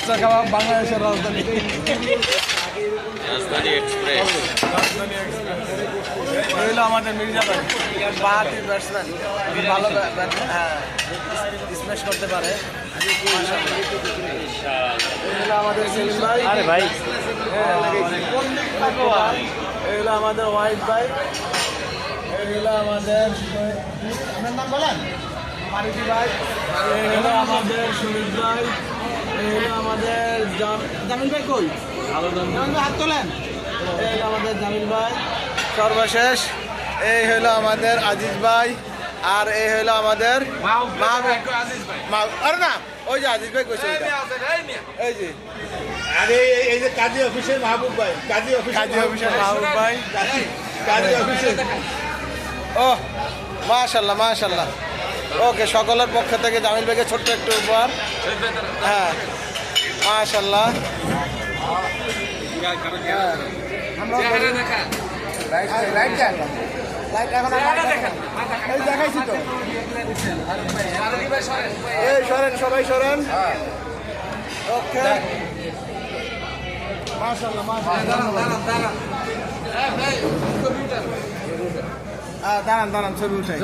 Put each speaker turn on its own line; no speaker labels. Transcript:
ফুচকা খাওয়া বাংলাদেশের রাজধানী।
রাজধানী এক্সপ্রেস।
হইলো আমাদের মির্জা ভাই, বাহাতি ব্যাটসম্যান, ভালো হ্যাঁ স্ম্যাশ করতে পারে। এগুলো আমাদের সেলিম ভাই।
আরে ভাই
এগুলো আমাদের ওয়াহিদ ভাই। এগুলো আমাদের আপনার নাম বলেন মারুতি ভাই। এগুলো আমাদের সুমিত ভাই। এগুলো আমাদের জামিল ভাই। কই হাত তোলেন। এই আমাদের জামিল ভাই। সর্বশেষ এই হইলো আমাদের আজিজ ভাই। আর এই হইলো আমাদের আরে না ওই যে আজিজ ভাই কইছে এই যে
আরে এই যে কাজী অফিসের মাহবুব ভাই, কাজী
অফিসের মাহবুব ভাই।
কাজী অফিসের।
ও মাশাল্লাহ মাশাল্লাহ। ওকে, সকলের পক্ষ থেকে জামিল ভাইকে ছোট্ট একটু উপহার। হ্যাঁ মাশাল্লাহ। দেখাইছি তো। এই সরেন, সবাই সরেন। ওকে মাশাল্লাহ মাশাল্লাহ। দাঁড়ান দাঁড়ান, ছবি উঠাই।